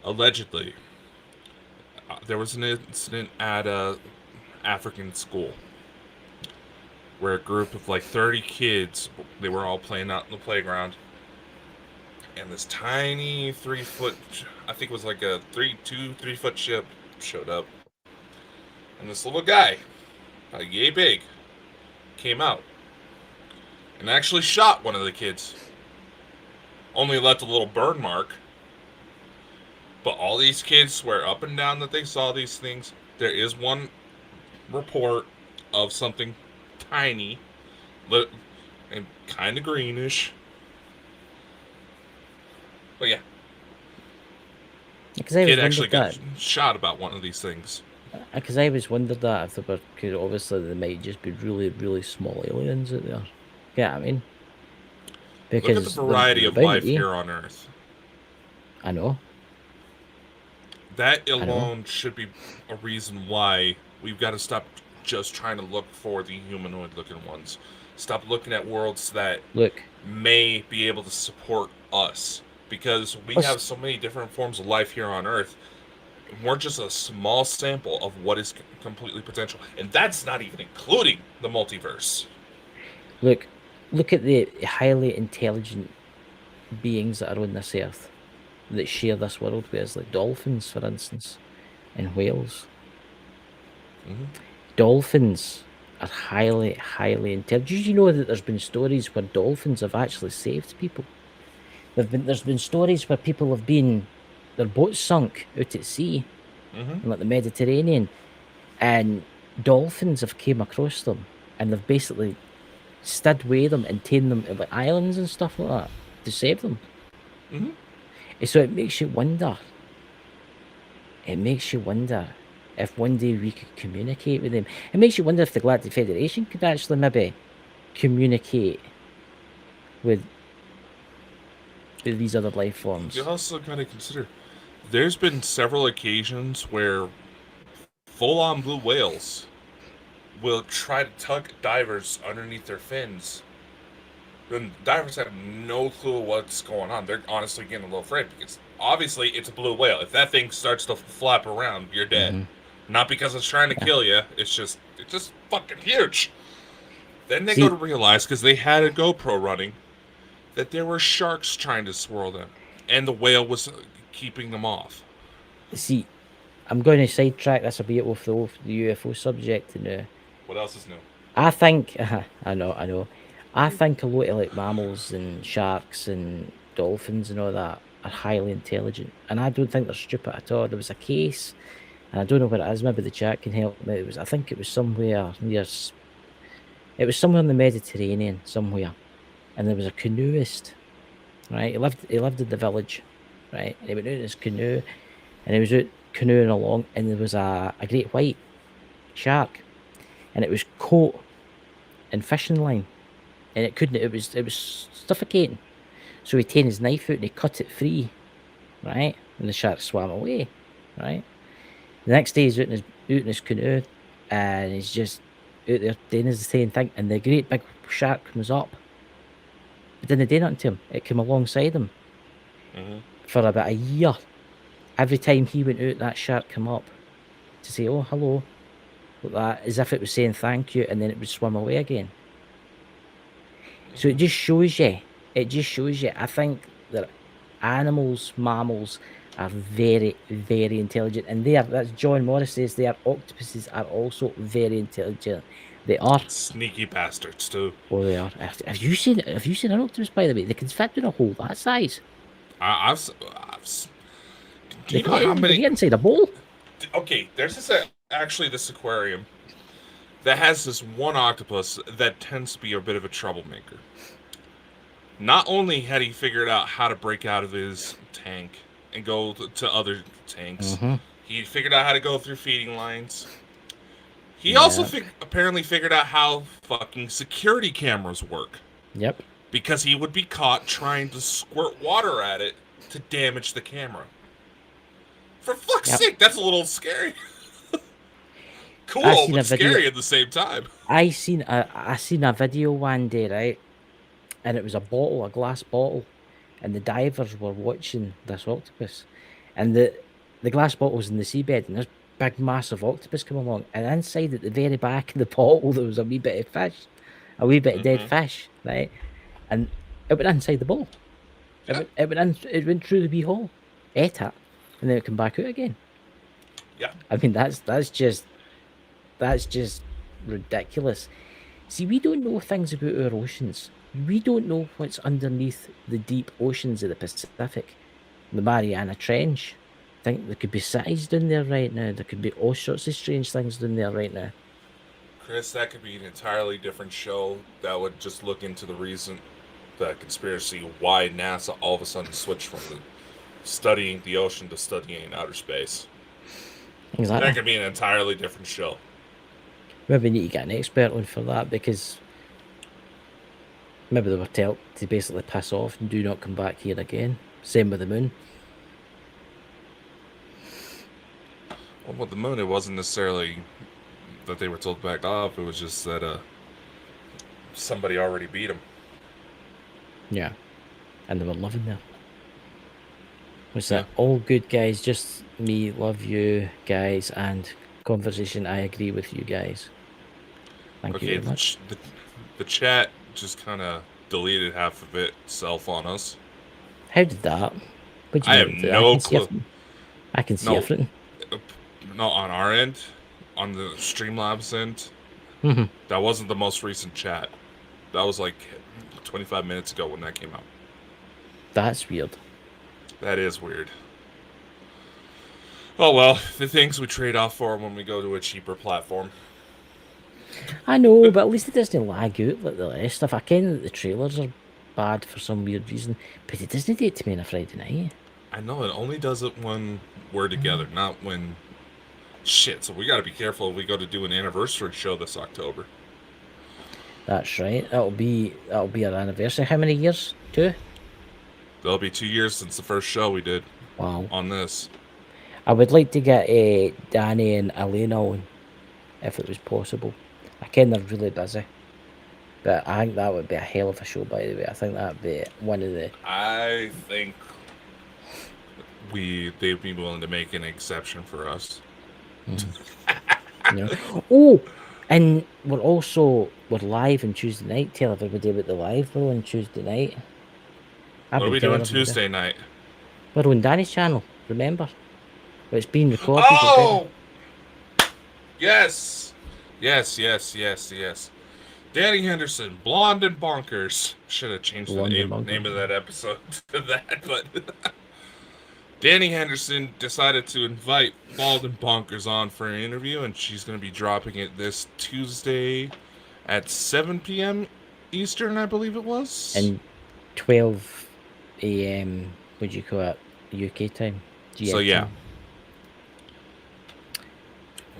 Allegedly, there was an incident at a African school where a group of like 30 kids, they were all playing out in the playground, and this tiny 3-foot, I think it was like a 3-foot ship showed up, And this little guy, yay big, came out and actually shot one of the kids. Only left a little burn mark. But all these kids swear up and down that they saw these things. There is one report of something tiny and kind of greenish. But yeah, Because I kid was actually wondered got shot about one of these things. Because I always wondered that if they were, because obviously they might just be really, really small aliens out there. Yeah, I mean, Look at the variety of life here on Earth. I know. That alone should be a reason why we've got to stop just trying to look for the humanoid-looking ones. Stop looking at worlds that may be able to support us. Because we have so many different forms of life here on Earth. We're just a small sample of what is completely potential. And that's not even including the multiverse. Look at the highly intelligent beings that are on this Earth that share this world with us, like dolphins, for instance, and whales. Mm-hmm. Dolphins are highly, highly intelligent. Did you know that there's been stories where dolphins have actually saved people? There's been stories where people have been, their boats sunk out at sea, in like the Mediterranean, and dolphins have came across them, and they've basically stood with them and taken them to like islands and stuff like that to save them. Mm-hmm. So it makes you wonder. It makes you wonder if one day we could communicate with them. It makes you wonder if the Galactic Federation could actually maybe communicate with these other life forms. You also got to consider, there's been several occasions where full-on blue whales will try to tug divers underneath their fins. And divers have no clue what's going on. They're honestly getting a little afraid because obviously it's a blue whale. If that thing starts to flap around, you're dead. Mm-hmm. Not because it's trying to kill you. It's just fucking huge. Then they go to realize, because they had a GoPro running, that there were sharks trying to swirl them, and the whale was keeping them off. See, I'm going to sidetrack this a bit off the UFO subject now. What else is new? I think, I know. I think a lot of like mammals and sharks and dolphins and all that are highly intelligent, and I don't think they're stupid at all. There was a case, and I don't know where it is. Maybe the chat can help me. I think it was somewhere near. It was somewhere in the Mediterranean, somewhere. And there was a canoeist, right? He lived in the village, right? And he went out in his canoe, and he was out canoeing along, and there was a great white shark, and it was caught in fishing line, and it was suffocating. So he taken his knife out and he cut it free, right? And the shark swam away, right? The next day he's out in his canoe, and he's just out there doing the same thing, and the great big shark comes up. It didn't do nothing to him. It came alongside him for about a year. Every time he went out, that shark came up to say, "Oh, hello," like that, as if it was saying thank you, and then it would swim away again. So it just shows you. I think that animals, mammals, are very, very intelligent, and that's John Morris says octopuses are also very intelligent. They are sneaky bastards too. Oh, they are. Have you seen an octopus, by the way? They can fit in a hole that size. I've do you know how many? They get inside a bowl. Okay, there's this aquarium that has this one octopus that tends to be a bit of a troublemaker. Not only had he figured out how to break out of his tank and go to other tanks, he figured out how to go through feeding lines. He also apparently figured out how fucking security cameras work. Yep. Because he would be caught trying to squirt water at it to damage the camera. For fuck's sake, that's a little scary. Cool, but scary at the same time. I seen a video one day, right? And it was a glass bottle, and the divers were watching this octopus, and the glass bottle was in the seabed, and this big massive octopus come along, and inside at the very back of the bottle there was a wee bit of fish, a wee bit of dead fish, right? And it went inside the bowl. It went through the wee hole, ate it, and then it came back out again. Yeah. I mean that's just That's just ridiculous. See, we don't know things about our oceans. We don't know what's underneath the deep oceans of the Pacific, the Mariana Trench. I think there could be cities down there right now. There could be all sorts of strange things down there right now. Chris, that could be an entirely different show that would just look into the conspiracy, why NASA all of a sudden switched from studying the ocean to studying outer space. Exactly. That could be an entirely different show. Maybe we need to get an expert on for that, because maybe they were told to basically piss off and do not come back here again. Same with the moon. Well, with the moon, it wasn't necessarily that they were told to back off. It was just that somebody already beat them. Yeah. And they were living there. Was that all good, guys? Just me, love you guys, and conversation. I agree with you guys. Thank you very much. The chat just kind of deleted half of itself on us. How did that? What do you I have no clue. I can see everything. No, on our end, on the Streamlabs end, that wasn't the most recent chat. That was like 25 minutes ago when that came out. That's weird. That is weird. Oh well, the things we trade off for when we go to a cheaper platform. I know, but at least it doesn't lag out like the rest stuff. I ken that the trailers are bad for some weird reason, but it doesn't do it to me on a Friday night. I know, it only does it when we're together, not when... Shit, so we gotta be careful if we go to do an anniversary show this October. That's right. That'll be our anniversary. How many years? 2? That'll be 2 years since the first show we did. Wow. On this. I would like to get Danny and Elena on, if it was possible. I ken they're really busy, but I think that would be a hell of a show, by the way. I think that'd be one of the... I think they'd be willing to make an exception for us. Oh, and we're live on Tuesday night. Tell everybody about the live we're on Tuesday night. What are we doing Tuesday night? We're on Danny's channel, remember? But it's being recorded. Oh! Yes! Danny Henderson, Blonde and Bonkers. Should have changed the name of that episode to that, but... Danny Henderson decided to invite Bald and Bonkers on for an interview, and she's going to be dropping it this Tuesday at 7 p.m. Eastern, I believe it was. And 12 a.m., what do you call it, UK time? GMT. So, yeah.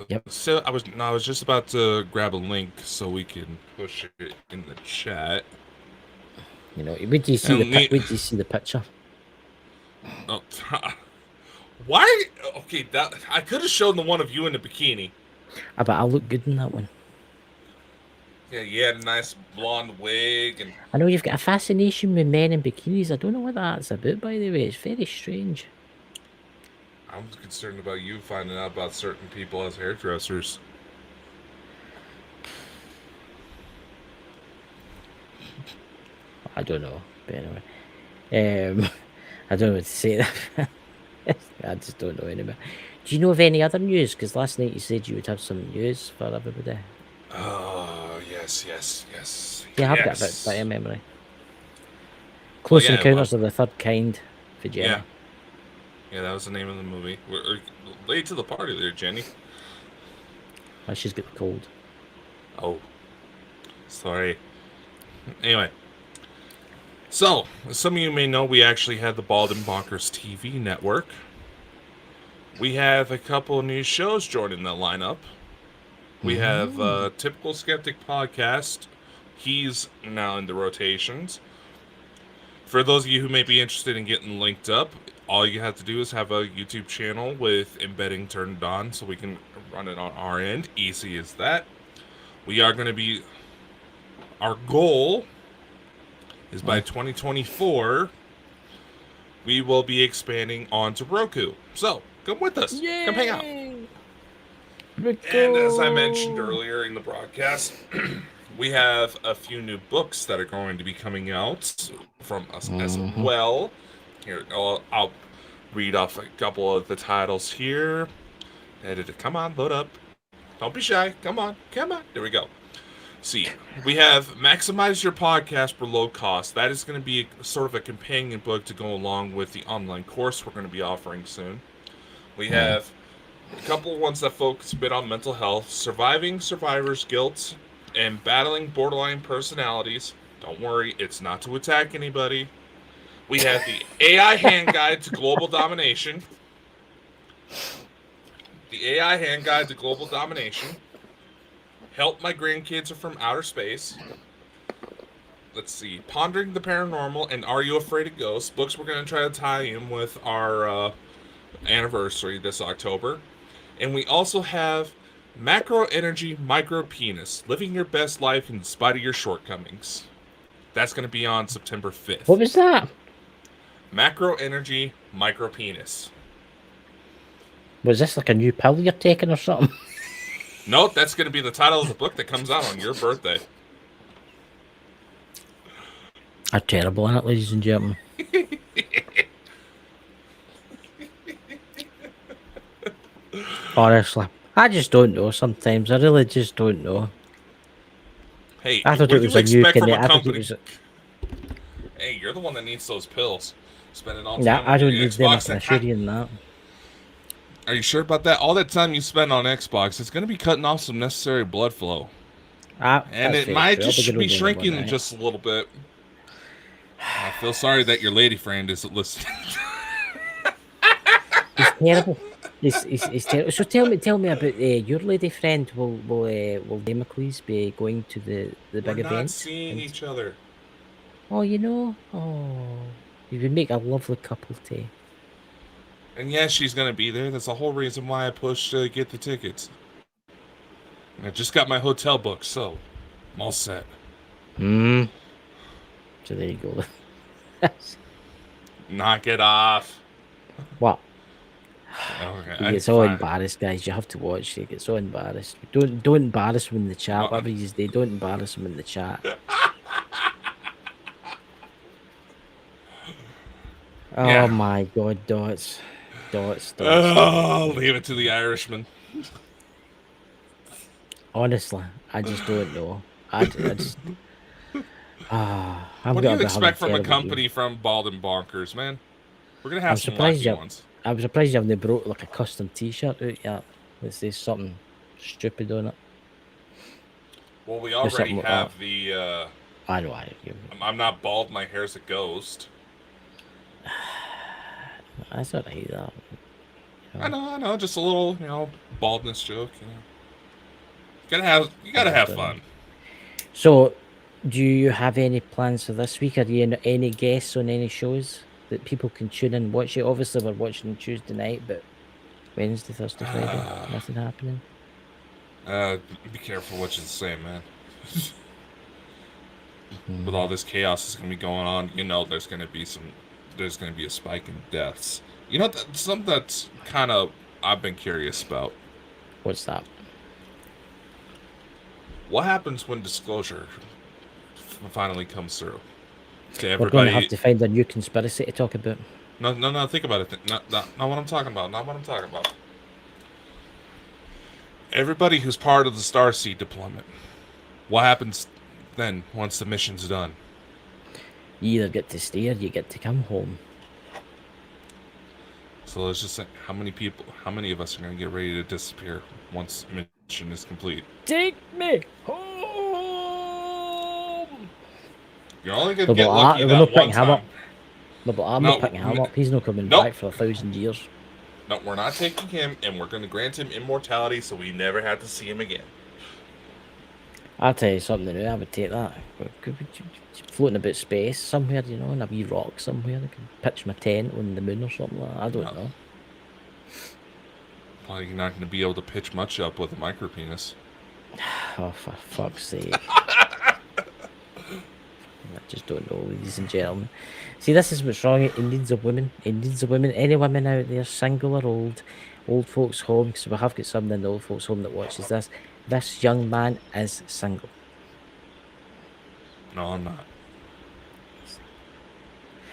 Yep. So, I was just about to grab a link so we can push it in the chat. You know, would you see the picture? Oh, why? Okay, I could have shown the one of you in the bikini. But I look good in that one. Yeah, you had a nice blonde wig, and I know you've got a fascination with men in bikinis. I don't know what that's about, by the way. It's very strange. I'm concerned about you finding out about certain people as hairdressers. I don't know, but anyway. I don't know what to say. I just don't know anymore. Do you know of any other news? Because last night you said you would have some news for everybody. Oh, yes. Yeah, I've got a bit of memory. Close Encounters of the Third Kind for Jenny. Yeah, that was the name of the movie. We're late to the party there, Jenny. Oh, she's got the cold. Oh, sorry. Anyway. So, as some of you may know, we actually had the Bald and Bonkers TV network. We have a couple of new shows joining the lineup. We have Typical Skeptic Podcast. He's now in the rotations. For those of you who may be interested in getting linked up, all you have to do is have a YouTube channel with embedding turned on so we can run it on our end. Easy as that. We are going to be... Our goal is by 2024, we will be expanding onto Roku. So, come with us. Yay! Come hang out. And as I mentioned earlier in the broadcast, we have a few new books that are going to be coming out from us as well. Here, I'll read off a couple of the titles here. Come on, load up. Don't be shy. Come on. There we go. See, we have Maximize Your Podcast for Low Cost. That is going to be sort of a companion book to go along with the online course we're going to be offering soon. We have a couple of ones that focus a bit on mental health, surviving survivor's guilt, and battling borderline personalities. Don't worry, it's not to attack anybody. We have the AI Hand Guide to Global Domination. The AI Hand Guide to Global Domination. Help My Grandkids Are From Outer Space. Let's see. Pondering the Paranormal and Are You Afraid of Ghosts? Books we're going to try to tie in with our anniversary this October. And we also have Macro Energy Micro Penis. Living Your Best Life in Spite of Your Shortcomings. That's going to be on September 5th. What was that? Macro Energy Micro Penis. Was this like a new pill you're taking or something? Nope, that's going to be the title of the book that comes out on your birthday. Are terrible, isn't it, ladies and gentlemen? Honestly, I just don't know sometimes. I really just don't know. Hey, I thought what it do was you a new expect from kind a of. I thought it company? was. Hey, you're the one that needs those pills. Spending all time Yeah, on I don't your need them. I Xbox. can assure you in that. Are you sure about that? All that time you spend on Xbox, it's going to be cutting off some necessary blood flow. And it might just be shrinking just a little bit. I feel sorry that your lady friend isn't listening. It's terrible. It's terrible. So tell me about your lady friend. Will Damocles be going to the big We're event? not seeing each other. Oh, you would make a lovely couple too. And yes, she's going to be there. That's the whole reason why I pushed to get the tickets. And I just got my hotel booked, so I'm all set. So there you go. Knock it off. What? Okay, He gets so embarrassed, guys. You have to watch. He gets so embarrassed. Don't embarrass him in the chat. Whatever you say, don't embarrass him in the chat. Yeah. Oh my God, dots. Oh, leave it to the Irishman. Honestly, I just don't know. I just. What do you expect from a company from Bald and Bonkers, man? We're gonna have some wacky ones. I'm surprised you haven't brought like a custom T-shirt out yet that says something stupid on it. Well, we already have the. I know. I'm not bald. My hair's a ghost. That's not right. That. I know. Just a little, baldness joke. You gotta have fun. So, do you have any plans for this week? Are you any guests on any shows that people can tune in and watch it? Obviously, we're watching Tuesday night, but Wednesday, Thursday, Friday, nothing happening. Be careful what you say, man. With all this chaos that's gonna be going on, there's gonna be a spike in deaths. Something that's kind of I've been curious about. What's that? What happens when disclosure finally comes through to everybody? We're going to have to find a new conspiracy to talk about. No. Think about it. Not what I'm talking about. Not what I'm talking about. Everybody who's part of the Starseed deployment. What happens then once the mission's done? You either get to stay or you get to come home. So let's just say, how many of us are going to get ready to disappear once the mission is complete? Take me home! You're only going to get lucky that one time. No, but I'm not picking him up. He's not coming back for 1,000 years. No, we're not taking him, and we're going to grant him immortality so we never have to see him again. I'll tell you something, I would take that. Floating about space somewhere, on a wee rock somewhere. I can pitch my tent on the moon or something like that. I don't know. Well, you're not going to be able to pitch much up with a micro penis. Oh, for fuck's sake. I just don't know, ladies and gentlemen. See, this is what's wrong. It needs a woman. Any women out there, single or old folks home, because we have got somebody in the old folks home that watches this. This young man is single. No, I'm not.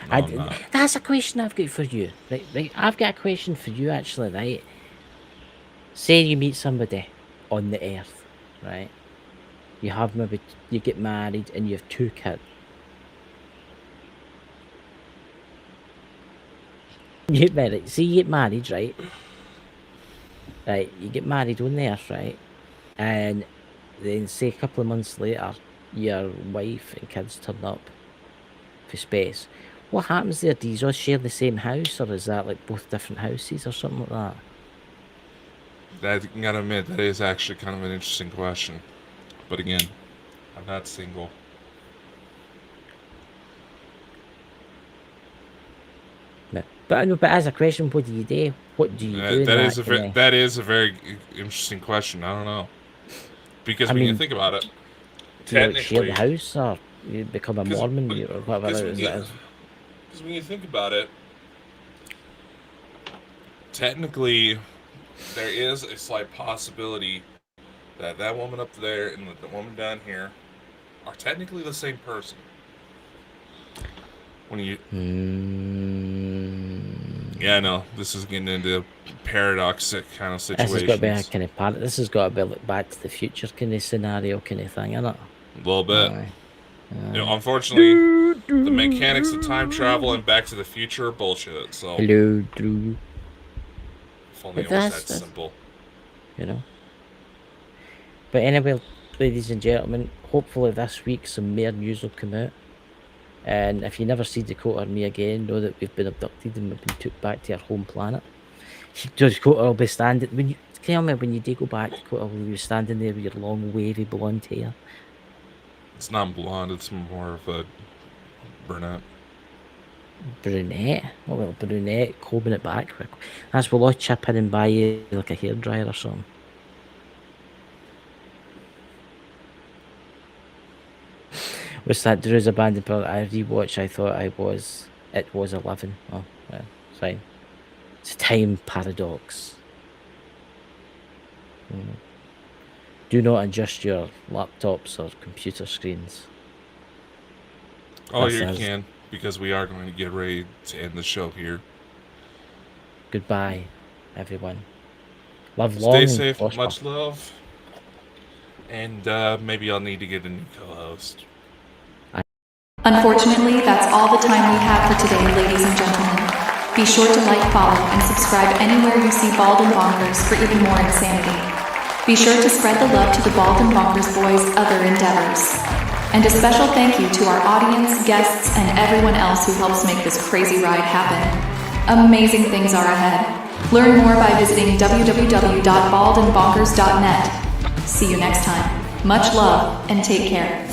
I'm not. That's a question I've got for you. Right. I've got a question for you, actually, right? Say you meet somebody, on the earth, right? You get married and you have 2 kids. You get married. See, you get married, right? Right, you get married on the earth, right? And then say a couple of months later, your wife and kids turn up for space. What happens there? Do you all share the same house, or is that like both different houses or something like that? I gotta admit, that is actually kind of an interesting question. But again, I'm not single. But as a question, what do you do? What do you do? That is a very interesting question. I don't know, because when you think about it, do you like share the technically, house, or you become a Mormon, or whatever it is? Because when you think about it, technically, there is a slight possibility that that woman up there and the woman down here are technically the same person. When you, yeah, I know this is getting into paradoxic kind of situations. This has got to be a kind of This has got to be like Back to the Future kind of scenario, kind of thing, isn't it? A little bit. You know, unfortunately, the mechanics of time travel and Back to the Future are bullshit. So, hello, Drew. If only it was that simple. You know. But anyway, ladies and gentlemen, hopefully this week some more news will come out. And if you never see Dakota or me again, know that we've been abducted and we've been took back to our home planet. Dakota will be standing when you do go back, Dakota will be standing there with your long, wavy blonde hair. It's not blonde; it's more of a brunette. Brunette? Oh, well, brunette, combing it back. That's will all chip in and buy you like a hairdryer or something. What's that? Drew's Abandoned Pearl. I rewatched. I thought it was 11. Oh, well, fine. It's a time paradox. Do not adjust your laptops or computer screens. Oh, you can, because we are going to get ready to end the show here. Goodbye, everyone. Love, stay safe. Much love. And maybe I'll need to get a new co-host. Unfortunately, that's all the time we have for today, ladies and gentlemen. Be sure to like, follow, and subscribe anywhere you see Bald and Bonkers for even more insanity. Be sure to spread the love to the Bald and Bonkers boys' other endeavors. And a special thank you to our audience, guests, and everyone else who helps make this crazy ride happen. Amazing things are ahead. Learn more by visiting www.baldandbonkers.net. See you next time. Much love and take care.